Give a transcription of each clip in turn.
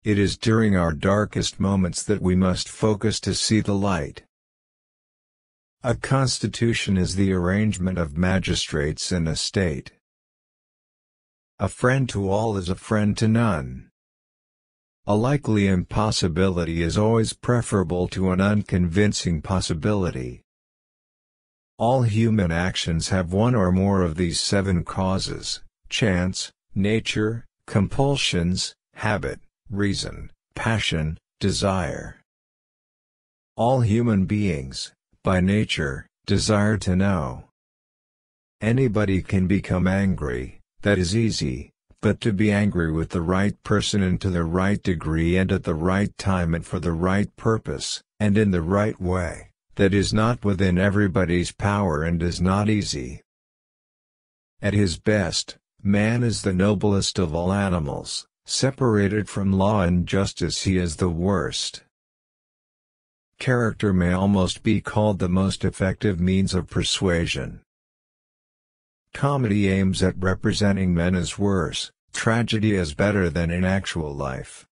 It is during our darkest moments that we must focus to see the light. A constitution is the arrangement of magistrates in a state. A friend to all is a friend to none. A likely impossibility is always preferable to an unconvincing possibility. All human actions have one or more of these 7 causes: chance, nature, compulsions, habit, reason, passion, desire. All human beings, by nature, desire to know. Anybody can become angry, that is easy, but to be angry with the right person and to the right degree and at the right time and for the right purpose, and in the right way, that is not within everybody's power and is not easy. At his best, man is the noblest of all animals. Separated from law and justice, he is the worst. Character may almost be called the most effective means of persuasion. Comedy aims at representing men as worse, tragedy as better than in actual life.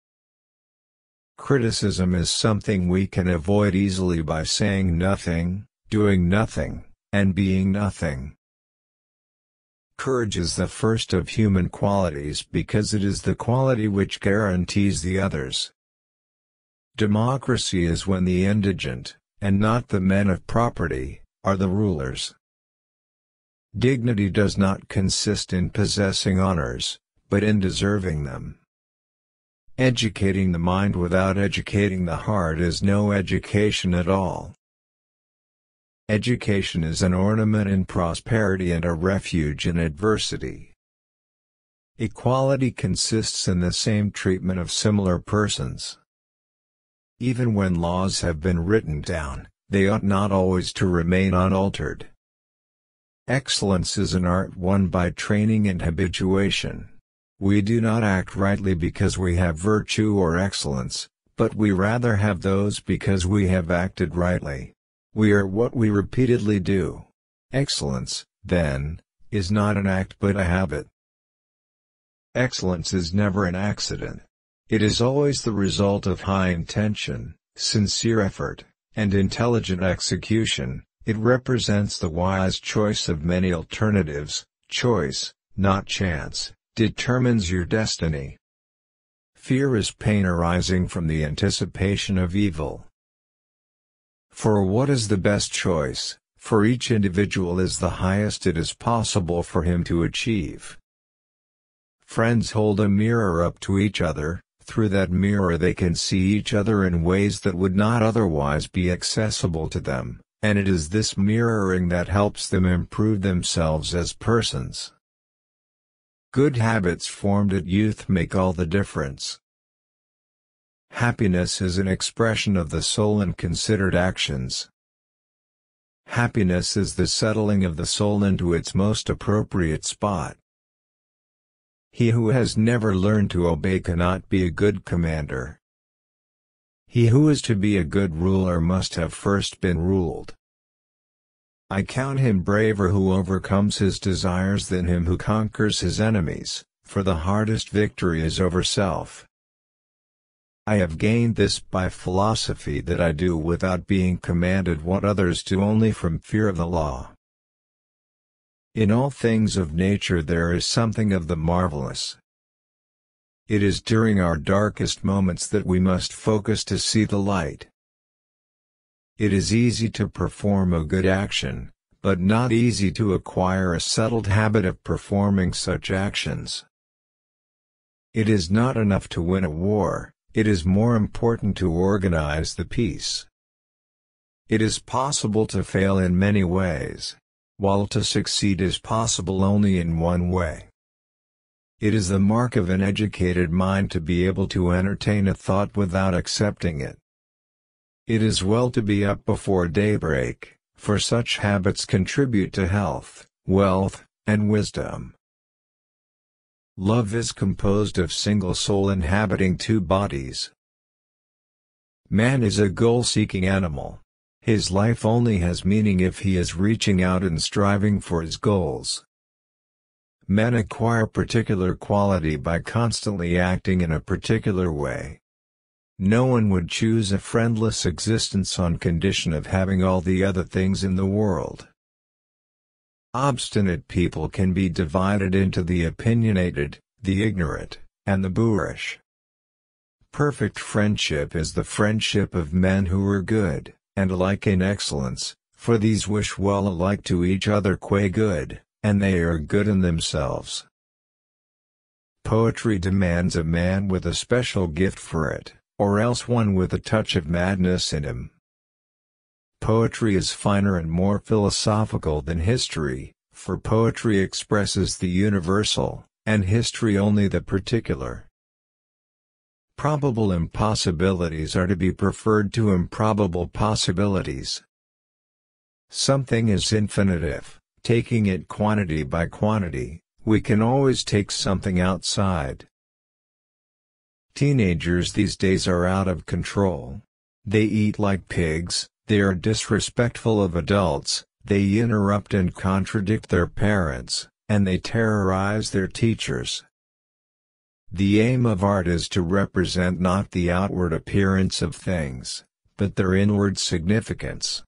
Criticism is something we can avoid easily by saying nothing, doing nothing, and being nothing. Courage is the first of human qualities because it is the quality which guarantees the others. Democracy is when the indigent, and not the men of property, are the rulers. Dignity does not consist in possessing honors, but in deserving them. Educating the mind without educating the heart is no education at all. Education is an ornament in prosperity and a refuge in adversity. Equality consists in the same treatment of similar persons. Even when laws have been written down, they ought not always to remain unaltered. Excellence is an art won by training and habituation. We do not act rightly because we have virtue or excellence, but we rather have those because we have acted rightly. We are what we repeatedly do. Excellence, then, is not an act but a habit. Excellence is never an accident. It is always the result of high intention, sincere effort, and intelligent execution. It represents the wise choice of many alternatives. Choice, not chance, determines your destiny. Fear is pain arising from the anticipation of evil. For what is the best choice, for each individual is the highest it is possible for him to achieve. Friends hold a mirror up to each other. Through that mirror they can see each other in ways that would not otherwise be accessible to them, and it is this mirroring that helps them improve themselves as persons. Good habits formed at youth make all the difference. Happiness is an expression of the soul in considered actions. Happiness is the settling of the soul into its most appropriate spot. He who has never learned to obey cannot be a good commander. He who is to be a good ruler must have first been ruled. I count him braver who overcomes his desires than him who conquers his enemies, for the hardest victory is over self. I have gained this by philosophy, that I do without being commanded what others do only from fear of the law. In all things of nature there is something of the marvelous. It is during our darkest moments that we must focus to see the light. It is easy to perform a good action, but not easy to acquire a settled habit of performing such actions. It is not enough to win a war. It is more important to organize the peace. It is possible to fail in many ways, while to succeed is possible only in one way. It is the mark of an educated mind to be able to entertain a thought without accepting it. It is well to be up before daybreak, for such habits contribute to health, wealth, and wisdom. Love is composed of single soul inhabiting 2 bodies. Man is a goal-seeking animal. His life only has meaning if he is reaching out and striving for his goals. Men acquire particular quality by constantly acting in a particular way. No one would choose a friendless existence on condition of having all the other things in the world. Obstinate people can be divided into the opinionated, the ignorant, and the boorish. Perfect friendship is the friendship of men who are good, and alike in excellence, for these wish well alike to each other qua good, and they are good in themselves. Poetry demands a man with a special gift for it, or else one with a touch of madness in him. Poetry is finer and more philosophical than history, for poetry expresses the universal, and history only the particular. Probable impossibilities are to be preferred to improbable possibilities. Something is infinite if, taking it quantity by quantity, we can always take something outside. Teenagers these days are out of control. They eat like pigs, they are disrespectful of adults, they interrupt and contradict their parents, and they terrorize their teachers. The aim of art is to represent not the outward appearance of things, but their inward significance.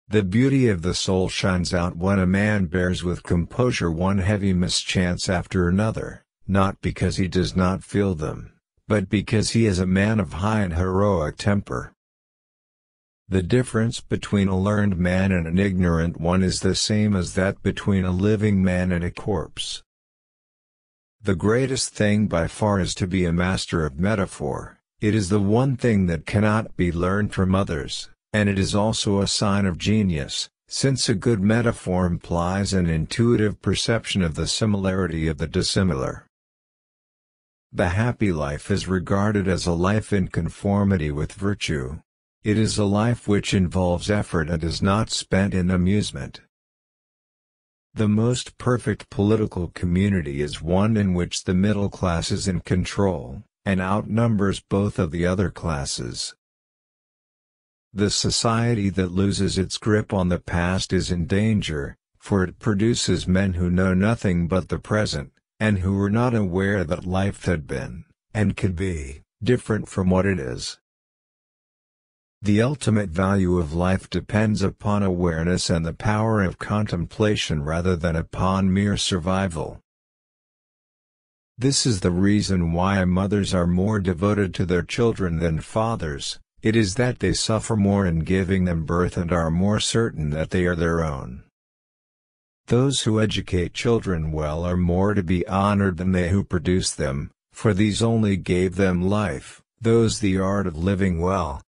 The beauty of the soul shines out when a man bears with composure one heavy mischance after another, not because he does not feel them, but because he is a man of high and heroic temper. The difference between a learned man and an ignorant one is the same as that between a living man and a corpse. The greatest thing by far is to be a master of metaphor. It is the one thing that cannot be learned from others, and it is also a sign of genius, since a good metaphor implies an intuitive perception of the similarity of the dissimilar. The happy life is regarded as a life in conformity with virtue. It is a life which involves effort and is not spent in amusement. The most perfect political community is one in which the middle class is in control, and outnumbers both of the other classes. The society that loses its grip on the past is in danger, for it produces men who know nothing but the present, and who are not aware that life had been, and could be, different from what it is. The ultimate value of life depends upon awareness and the power of contemplation rather than upon mere survival. This is the reason why mothers are more devoted to their children than fathers. It is that they suffer more in giving them birth and are more certain that they are their own. Those who educate children well are more to be honored than they who produce them, for these only gave them life, those the art of living well,